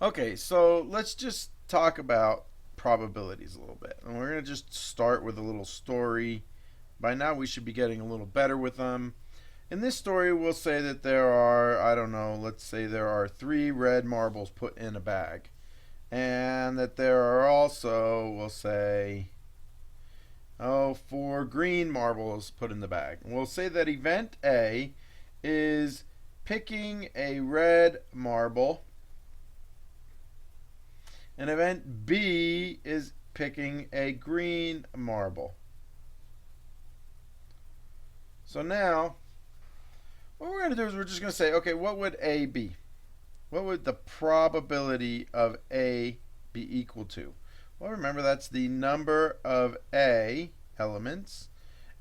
Okay, so let's just talk about probabilities a little bit. And we're going to just start with a little story. By now, we should be getting a little better with them. In this story, we'll say that there are, I don't know, let's say there are 3 red marbles put in a bag. And that there are also, we'll say, 4 green marbles put in the bag. And we'll say that event A is picking a red marble, and event B is picking a green marble. So now, what we're going to do is we're just going to say, okay, what would A be? What would the probability of A be equal to? Well, remember that's the number of A elements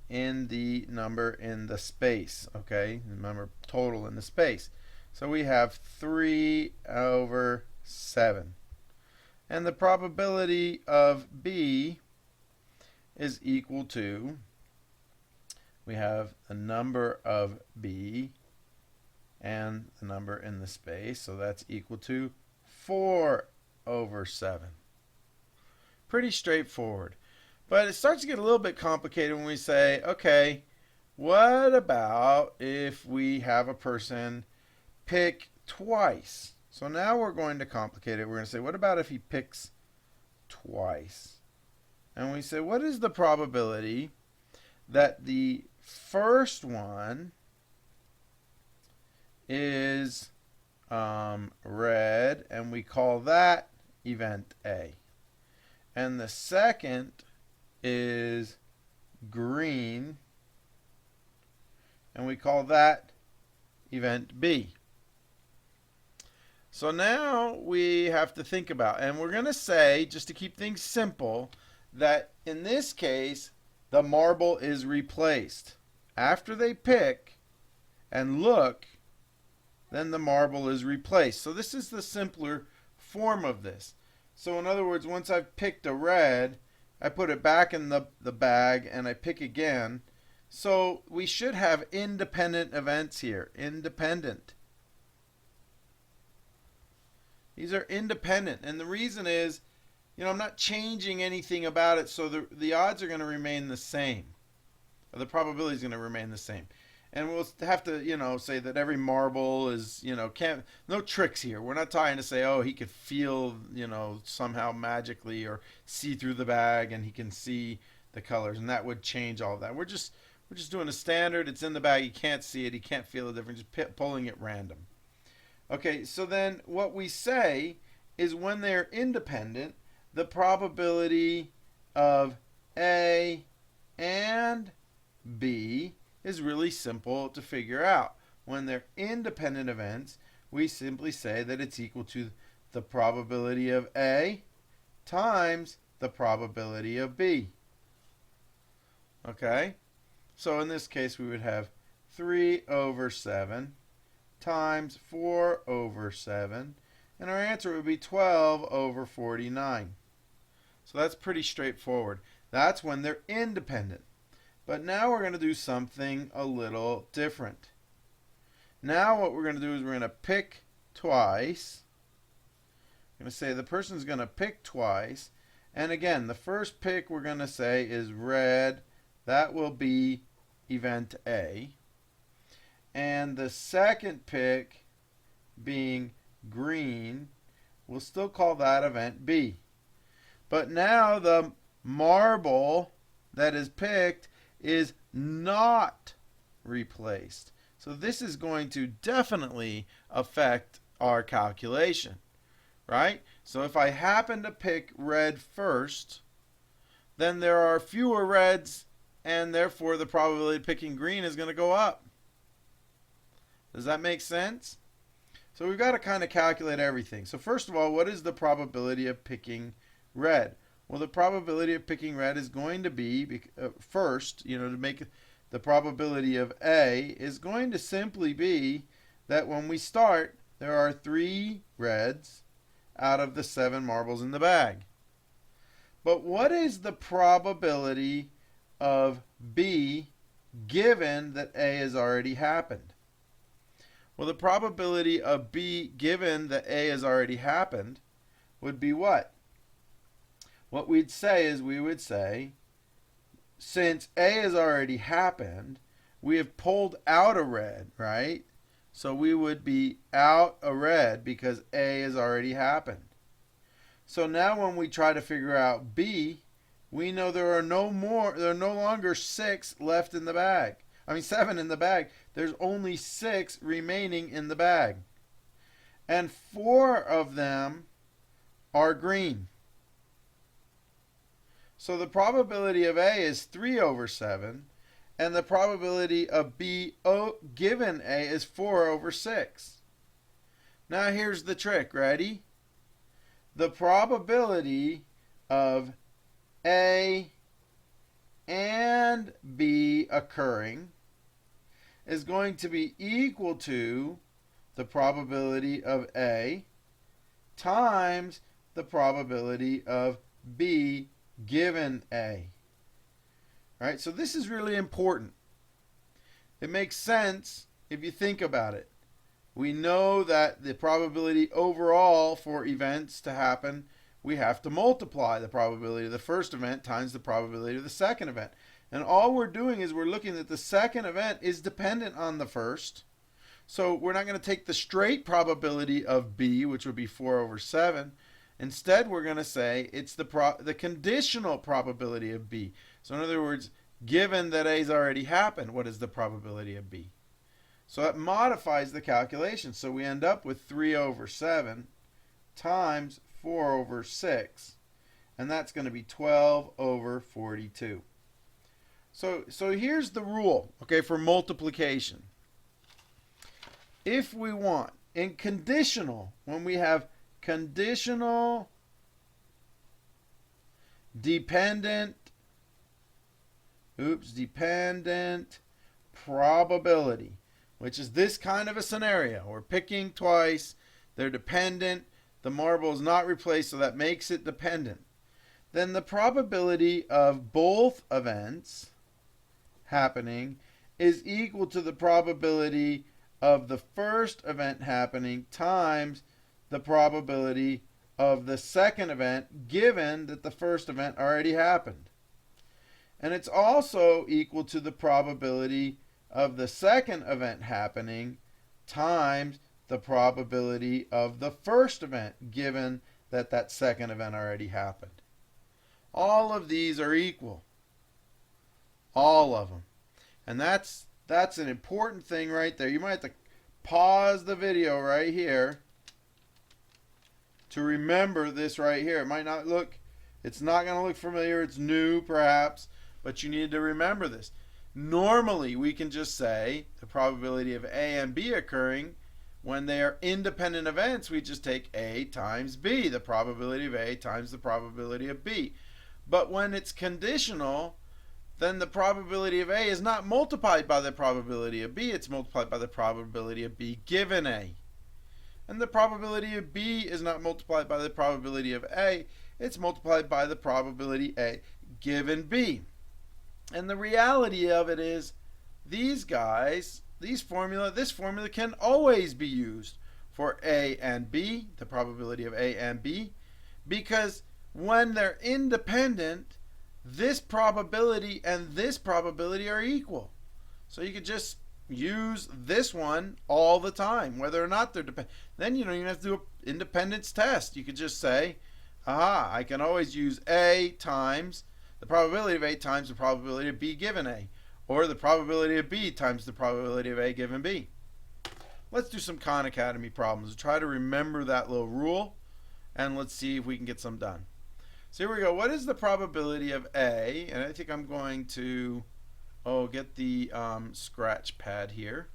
in the number in the space, okay? The number total in the space. So we have 3 over 7. And the probability of B is equal to, we have the number of B and the number in the space, so that's equal to 4 over 7. Pretty straightforward. But it starts to get a little bit complicated when we say, okay, what about if we have a person pick twice? So now we're going to complicate it. We're going to say, what about if he picks twice? And we say, what is the probability that the first one is red, and we call that event A, and the second is green, and we call that event B. So now we have to think about, and we're going to say, just to keep things simple, that in this case, the marble is replaced. After they pick and look, then the marble is replaced. So this is the simpler form of this. So in other words, once I've picked a red, I put it back in the bag and I pick again. So we should have independent events here. Independent. These are independent. And the reason is, I'm not changing anything about it, so the odds are going to remain the same. Or the probability is going to remain the same. And we'll have to, say that every marble is, no tricks here. We're not trying to say, oh, he could feel, somehow magically or see through the bag and he can see the colors, and that would change all of that. We're just doing a standard. It's in the bag. He can't see it. He can't feel the difference. Just pulling it random. Okay, so then what we say is when they're independent, the probability of A and B is really simple to figure out. When they're independent events, we simply say that it's equal to the probability of A times the probability of B. Okay? So in this case, we would have 3 over 7 times 4 over 7, and our answer would be 12 over 49. So that's pretty straightforward. That's when they're independent. But now we're going to do something a little different. Now what we're going to do is we're going to pick twice. I'm going to say the person's going to pick twice. And again, the first pick we're going to say is red. That will be event A. And the second pick being green, we'll still call that event B. But now the marble that is picked is not replaced. So this is going to definitely affect our calculation, right? So if I happen to pick red first, then there are fewer reds, and therefore the probability of picking green is going to go up. Does that make sense? So we've got to kind of calculate everything. So first of all, what is the probability of picking red? Well, the probability of picking red is going to be, first, to make the probability of A is going to simply be that when we start, there are 3 reds out of the 7 marbles in the bag. But what is the probability of B given that A has already happened? Well, the probability of B given that A has already happened would be what? What we'd say is we would say, since A has already happened, we have pulled out a red, right? So we would be out a red because A has already happened. So now when we try to figure out B, we know there are no longer 6 left in the bag. 7 in the bag. There's only 6 remaining in the bag. And 4 of them are green. So the probability of A is 3 over 7, and the probability of B given A is 4 over 6. Now here's the trick. Ready? The probability of A and B occurring is going to be equal to the probability of A times the probability of B given A. Right? So this is really important. It makes sense if you think about it. We know that the probability overall for events to happen, we have to multiply the probability of the first event times the probability of the second event. And all we're doing is we're looking at the second event is dependent on the first. So we're not going to take the straight probability of B, which would be 4 over 7. Instead, we're going to say it's the conditional probability of B. So in other words, given that A's already happened, what is the probability of B? So that modifies the calculation. So we end up with 3 over 7 times 4 over 6. And that's going to be 12 over 42. So here's the rule, okay, for multiplication. If we want, in conditional, when we have conditional dependent probability, which is this kind of a scenario. We're picking twice, they're dependent, the marble is not replaced, so that makes it dependent. Then the probability of both events happening is equal to the probability of the first event happening times the probability of the second event, given that the first event already happened. And it's also equal to the probability of the second event happening times the probability of the first event, given that that second event already happened. All of these are equal. All of them. And that's an important thing right there. You might have to pause the video right here to remember this right here. It might not look, it's not going to look familiar. It's new perhaps, but you need to remember this. Normally we can just say the probability of A and B occurring when they are independent events. We just take A times B, the probability of A times the probability of B. But when it's conditional, then the probability of A is not multiplied by the probability of B, it's multiplied by the probability of B given A. And the probability of B is not multiplied by the probability of A, it's multiplied by the probability A given B. And the reality of it is, these guys, this formula can always be used for A and B, the probability of A and B, because when they're independent, this probability and this probability are equal. So you could just use this one all the time, whether or not they're dependent. Then you don't even have to do an independence test. You could just say, aha, I can always use A times the probability of A times the probability of B given A, or the probability of B times the probability of A given B. Let's do some Khan Academy problems. Try to remember that little rule, and let's see if we can get some done. So here we go. What is the probability of A? And I think I'm going to get the scratch pad here.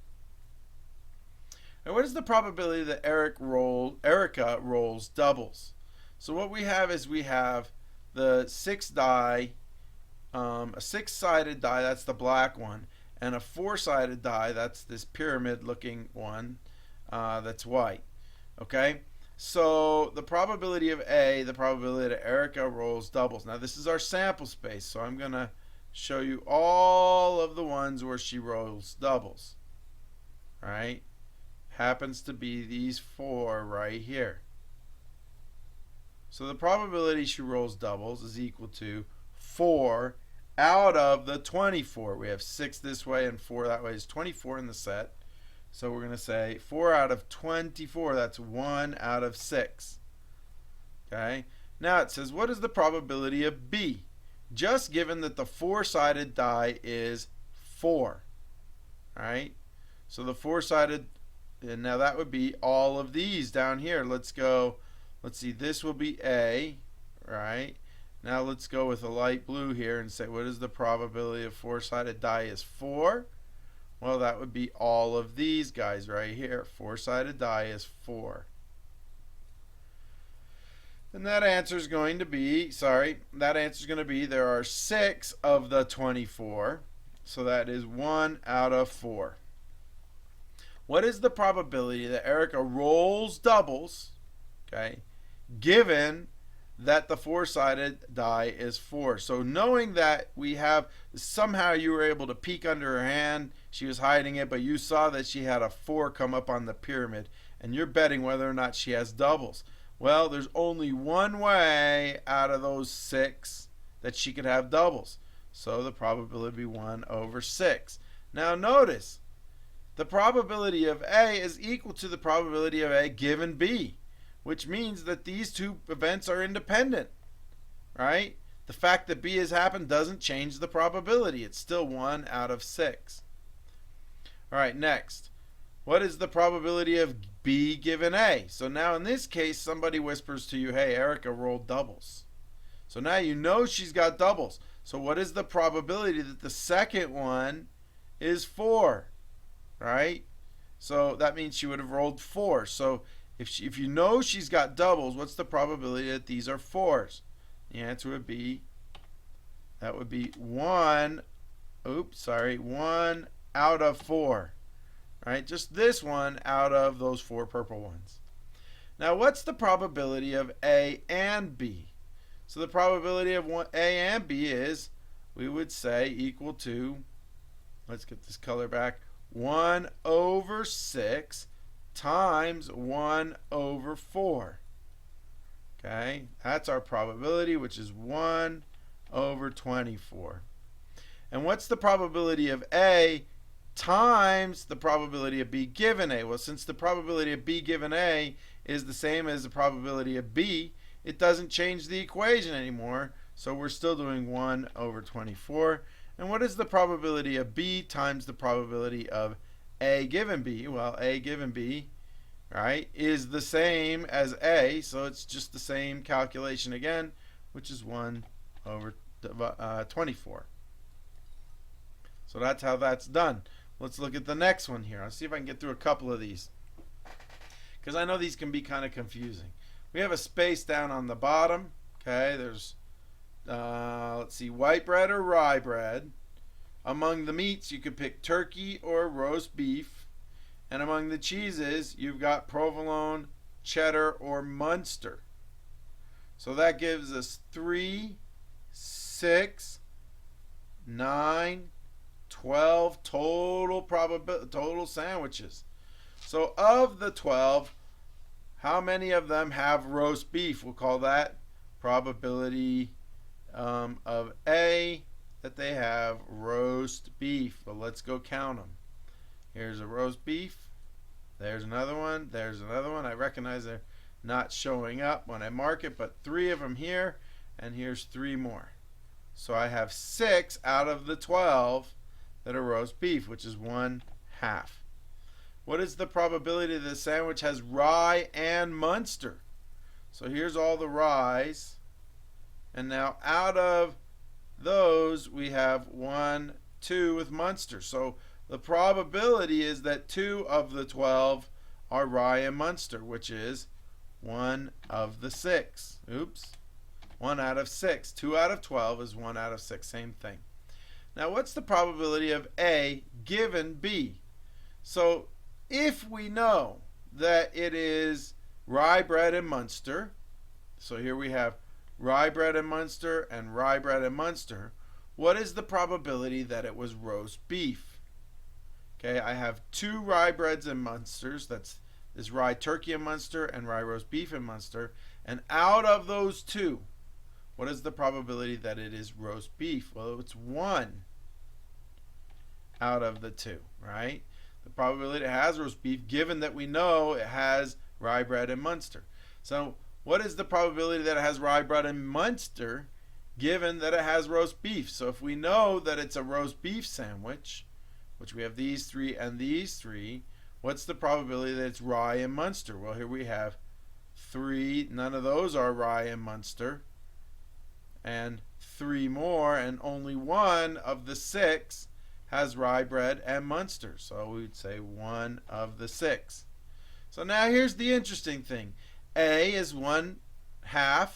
And what is the probability that Erica rolls doubles? So what we have is we have the 6 die, a 6-sided die, that's the black one, and a 4-sided die, that's this pyramid looking one, that's white. Okay? So the probability of A, the probability that Erica rolls doubles. Now this is our sample space, so I'm going to show you all of the ones where she rolls doubles. Alright? happens to be these 4 right here. So the probability she rolls doubles is equal to 4 out of the 24. We have 6 this way and 4 that way is 24 in the set. So we're going to say 4 out of 24, that's 1 out of 6. Okay? Now it says, what is the probability of B? Just given that the 4-sided die is 4. Alright? So the 4-sided, and now that would be all of these down here. Let's see, this will be A, right? Now let's go with a light blue here and say, what is the probability of 4-sided die is 4? Well, that would be all of these guys right here. 4-sided die is 4. And that answer is going to be, there are 6 of the 24. So that is 1 out of 4. What is the probability that Erica rolls doubles, okay, given that the 4-sided die is 4? So knowing that we have, somehow you were able to peek under her hand, she was hiding it, but you saw that she had a 4 come up on the pyramid, and you're betting whether or not she has doubles. Well, there's only one way out of those 6 that she could have doubles. So the probability would be 1 over 6. Now notice, the probability of A is equal to the probability of A given B, which means that these two events are independent, right? The fact that B has happened doesn't change the probability. It's still 1 out of 6. All right, next. What is the probability of B given A? So now in this case, somebody whispers to you, hey, Erica rolled doubles. So now you know she's got doubles. So what is the probability that the second one is 4? Right? So that means she would have rolled 4. So if you know she's got doubles, what's the probability that these are 4s? The answer would be, that would be 1 out of 4. Right? Just this one out of those 4 purple ones. Now what's the probability of A and B? So the probability of A and B is, we would say, equal to, let's get this color back, 1 over 6 times 1 over 4. Okay, that's our probability, which is 1 over 24. And what's the probability of A times the probability of B given A? Well, since the probability of B given A is the same as the probability of B, it doesn't change the equation anymore. So we're still doing 1 over 24. And what is the probability of B times the probability of A given B? Well, A given B, right, is the same as A, so it's just the same calculation again, which is 1 over 24. So that's how that's done. Let's look at the next one here. I'll see if I can get through a couple of these, because I know these can be kind of confusing. We have a space down on the bottom. Okay, there's let's see, white bread or rye bread. Among the meats, you could pick turkey or roast beef. And among the cheeses, you've got provolone, cheddar, or Munster. So that gives us 3, 6, 9, 12 total sandwiches. So of the 12, how many of them have roast beef? We'll call that probability of A, that they have roast beef. But let's go count them. Here's a roast beef. There's another one. There's another one. I recognize they're not showing up when I mark it, but 3 of them here, and here's 3 more. So I have 6 out of the 12 that are roast beef, which is 1/2. What is the probability that the sandwich has rye and Munster? So here's all the ryes. And now out of those, we have 1, 2 with Munster. So the probability is that 2 of the 12 are rye and Munster, which is 1 of the 6. Oops. 1 out of 6. 2 out of 12 is 1 out of 6. Same thing. Now what's the probability of A given B? So if we know that it is rye bread and Munster, so here we have rye bread and Munster and rye bread and Munster, what is the probability that it was roast beef? Okay, I have 2 rye breads in Munsters. That's this rye turkey in Munster and rye roast beef in Munster. And out of those 2, what is the probability that it is roast beef? Well, it's 1 out of the 2, right? The probability it has roast beef, given that we know it has rye bread in Munster. So what is the probability that it has rye bread in Munster, given that it has roast beef? So if we know that it's a roast beef sandwich, which we have these 3 and these 3, what's the probability that it's rye in Munster? Well, here we have 3. None of those are rye in Munster. And 3 more, and only 1 of the 6 has rye bread and Munster. So we would say 1 of the 6. So now here's the interesting thing. A is 1/2.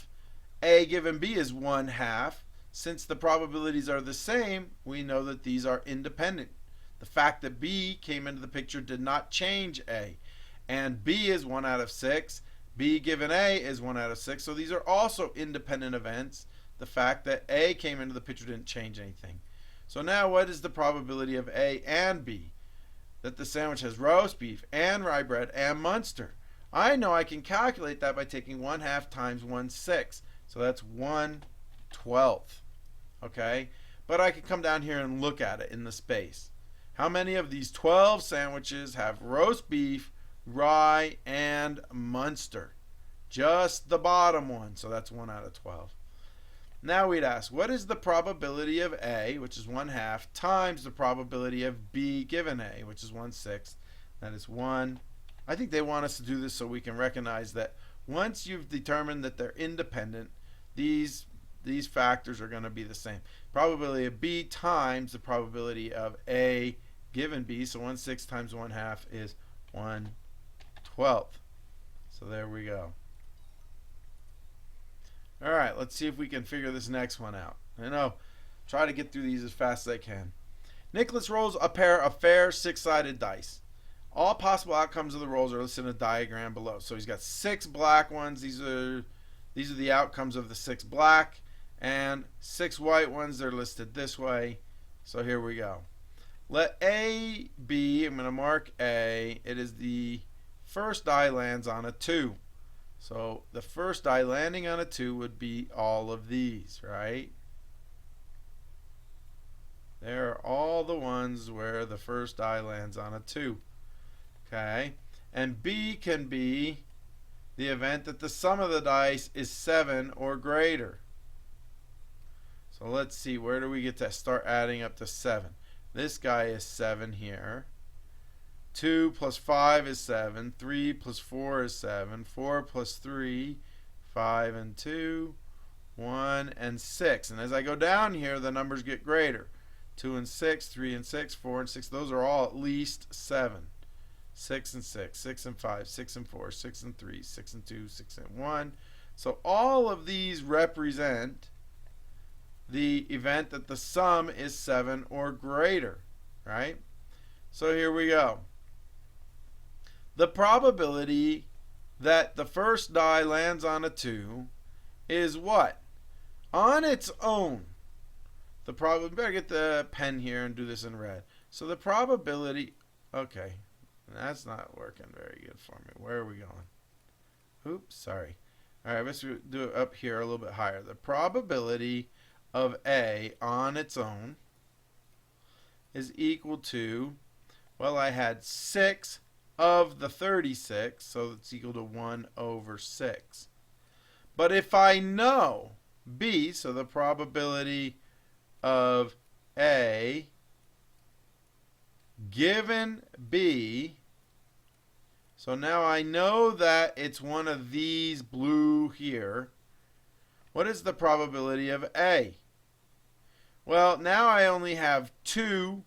A given B is 1/2. Since the probabilities are the same, we know that these are independent. The fact that B came into the picture did not change A. And B is 1 out of 6. B given A is 1 out of 6. So these are also independent events. The fact that A came into the picture didn't change anything. So now what is the probability of A and B? That the sandwich has roast beef and rye bread and Munster. I know I can calculate that by taking 1/2 times 1/6. So that's 1/12. Okay? But I can come down here and look at it in the space. How many of these 12 sandwiches have roast beef, rye, and Munster? Just the bottom one. So that's 1 out of 12. Now we'd ask, what is the probability of A, which is 1/2, times the probability of B given A, which is 1/6. That is 1. I think they want us to do this so we can recognize that once you've determined that they're independent, these factors are going to be the same. Probability of B times the probability of A given B. So 1/6 times 1/2 is 1/12. So there we go. All right, let's see if we can figure this next one out. Try to get through these as fast as I can. Nicholas rolls a pair of fair 6-sided dice. All possible outcomes of the rolls are listed in a diagram below. So he's got 6 black ones. These are the outcomes of the 6 black, and 6 white ones. They're listed this way. So here we go. Let A be, I'm going to mark A. It is the first die lands on a 2. So the first die landing on a 2 would be all of these, right? There are all the ones where the first die lands on a 2. Okay? And B can be the event that the sum of the dice is 7 or greater. So let's see, where do we get to start adding up to 7? This guy is 7 here. 2 plus 5 is 7. 3 plus 4 is 7. 4 plus 3, 5 and 2, 1 and 6. And as I go down here, the numbers get greater. 2 and 6, 3 and 6, 4 and 6. Those are all at least 7. 6 and 6, 6 and 5, 6 and 4, 6 and 3, 6 and 2, 6 and 1. So all of these represent the event that the sum is 7 or greater, right? So here we go. The probability that the first die lands on a 2 is what? On its own, the probability, better get the pen here and do this in red. So the probability, okay, that's not working very good for me. Where are we going? Oops, sorry. All right, let's do it up here a little bit higher. The probability of A on its own is equal to, well, I had 6 of the 36, so it's equal to 1/6. But if I know B, so the probability of A given B, so now I know that it's one of these blue here. What is the probability of A? Well, now I only have 2,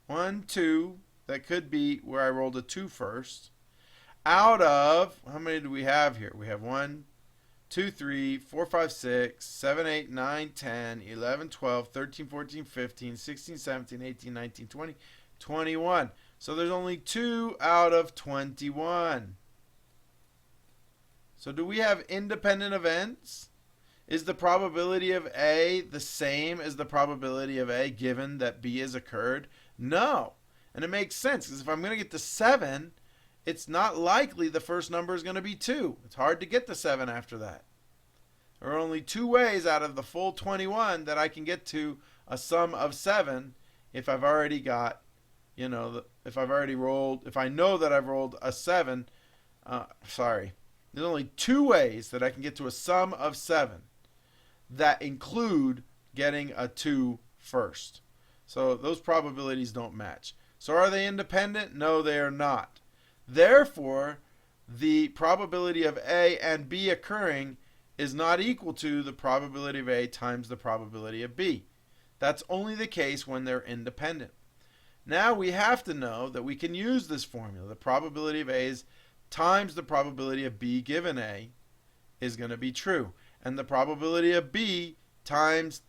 1, 2, that could be where I rolled a 2 first, out of, how many do we have here? We have 1, 2, 3, 4, 5, 6, 7, 8, 9, 10, 11, 12, 13, 14, 15, 16, 17, 18, 19, 20, 21. So there's only 2 out of 21. So do we have independent events? Is the probability of A the same as the probability of A given that B has occurred? No. And it makes sense because if I'm going to get to 7, it's not likely the first number is going to be 2. It's hard to get to 7 after that. There are only 2 ways out of the full 21 that I can get to a sum of 7 if I've already got, if I know that I've rolled a 7. There's only 2 ways that I can get to a sum of 7 that include getting a 2 first. So those probabilities don't match. So are they independent? No, they are not. Therefore, the probability of A and B occurring is not equal to the probability of A times the probability of B. That's only the case when they're independent. Now we have to know that we can use this formula. The probability of A times the probability of B given A is going to be true. And the probability of B times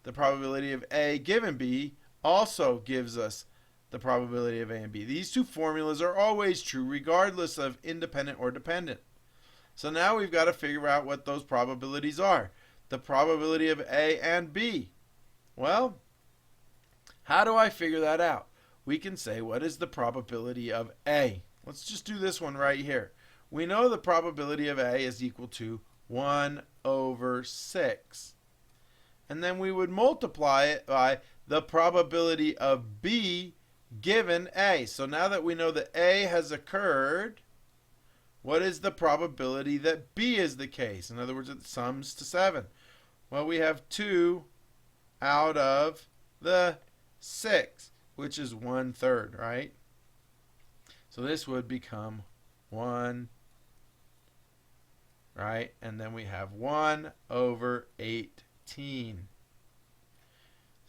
the probability of A given B also gives us the probability of A and B. These 2 formulas are always true regardless of independent or dependent. So now we've got to figure out what those probabilities are. The probability of A and B. Well, how do I figure that out? We can say, what is the probability of A? Let's just do this one right here. We know the probability of A is equal to 1 over 6. And then we would multiply it by the probability of B given A. So now that we know that A has occurred, what is the probability that B is the case? In other words, it sums to 7. Well, we have 2 out of the 6, which is 1/3, right? So this would become 1, right? And then we have 1 over 18.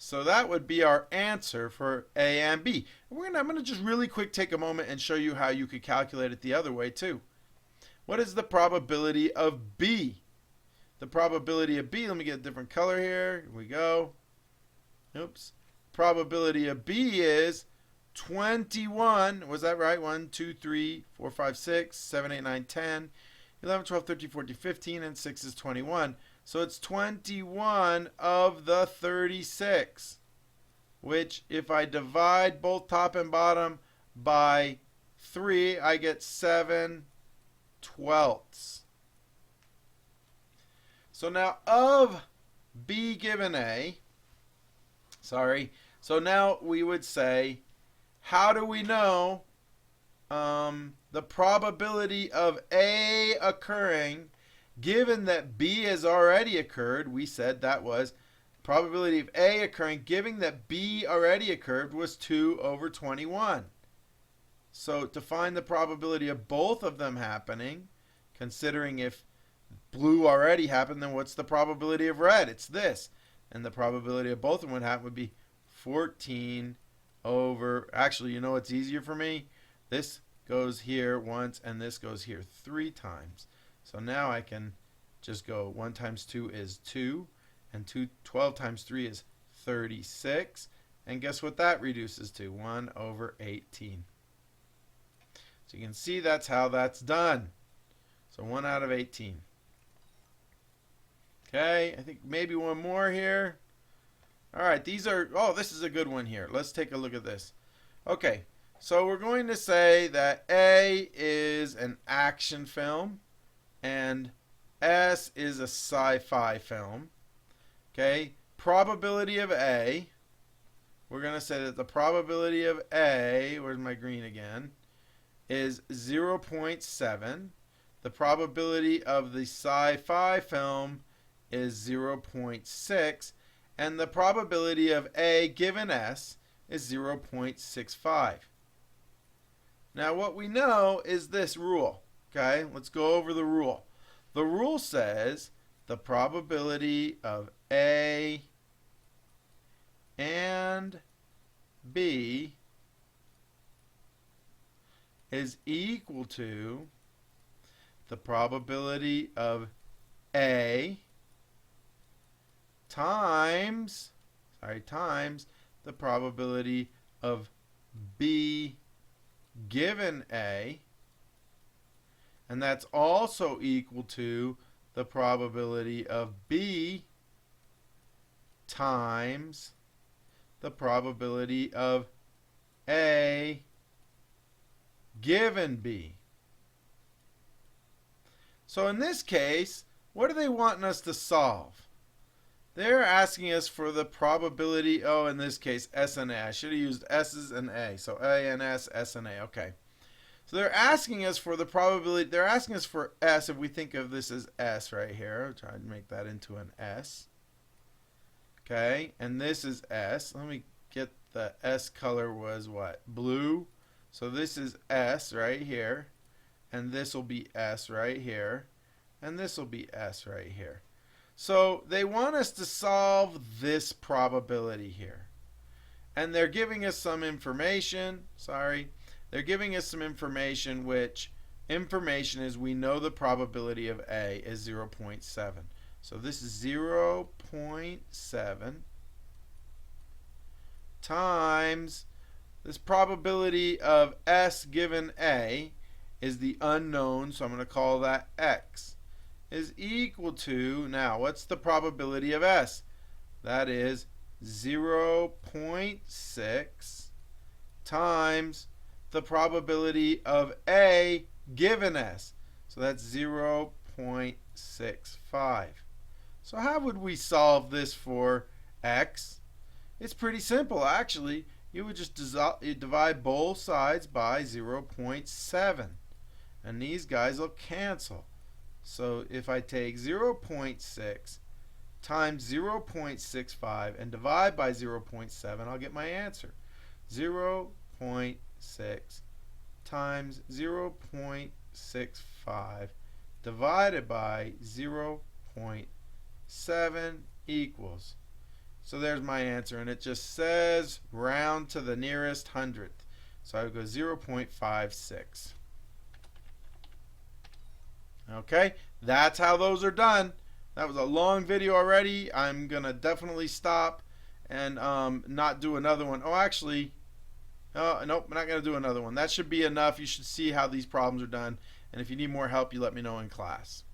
So that would be our answer for A and B. I'm going to just really quick take a moment and show you how you could calculate it the other way too. What is the probability of B? The probability of B, let me get a different color here. Here we go. Oops. Probability of B is 21. Was that right? 1, 2, 3, 4, 5, 6, 7, 8, 9, 10, 11, 12, 13, 14, 15, and 6 is 21. So it's 21 of the 36, which if I divide both top and bottom by 3, I get 7/12. So now of B given A, so now we would say, how do we know the probability of A occurring given that B has already occurred? We said that was probability of A occurring given that B already occurred was 2 over 21. So to find the probability of both of them happening, considering if blue already happened, then what's the probability of red? It's this. And the probability of both of them would happen would be 14 over, actually, you know what's easier for me? This goes here once and this goes here 3 times. So now I can just go 1 times 2 is 2, and 12 times 3 is 36. And guess what that reduces to? 1 over 18. So you can see that's how that's done. So 1 out of 18. Okay, I think maybe one more here. All right, this is a good one here. Let's take a look at this. Okay, so we're going to say that A is an action film and S is a sci-fi film. Okay, probability of A, we're going to say that the probability of A, where's my green again, is 0.7. The probability of the sci-fi film is 0.6. And the probability of A given S is 0.65. Now what we know is this rule. Okay, let's go over the rule. The rule says the probability of A and B is equal to the probability of A times the probability of B given A, and that's also equal to the probability of B times the probability of A given B. So in this case, what are they wanting us to solve? They're asking us for the probability, in this case, S and A. I should have used S's and A. So A and S, S and A. Okay. So they're asking us for the probability. They're asking us for S if we think of this as S right here. I'll try to make that into an S. Okay. And this is S. Let me get the S color was what? Blue. So this is S right here. And this will be S right here. And this will be S right here. So they want us to solve this probability here. And they're giving us some information. They're giving us some information, which information is we know the probability of A is 0.7. So this is 0.7 times this probability of S given A is the unknown, so I'm going to call that X, is equal to, now what's the probability of S? That is 0.6 times the probability of A given S. So that's 0.65. So how would we solve this for X? It's pretty simple actually. You would just divide both sides by 0.7. And these guys will cancel. So if I take 0.6 times 0.65 and divide by 0.7, I'll get my answer. 0.6 times 0.65 divided by 0.7 equals. So there's my answer, and it just says round to the nearest hundredth. So I would go 0.56. Okay, that's how those are done. That was a long video already. I'm going to definitely stop and not do another one. Oh, actually, nope, I'm not going to do another one. That should be enough. You should see how these problems are done. And if you need more help, you let me know in class.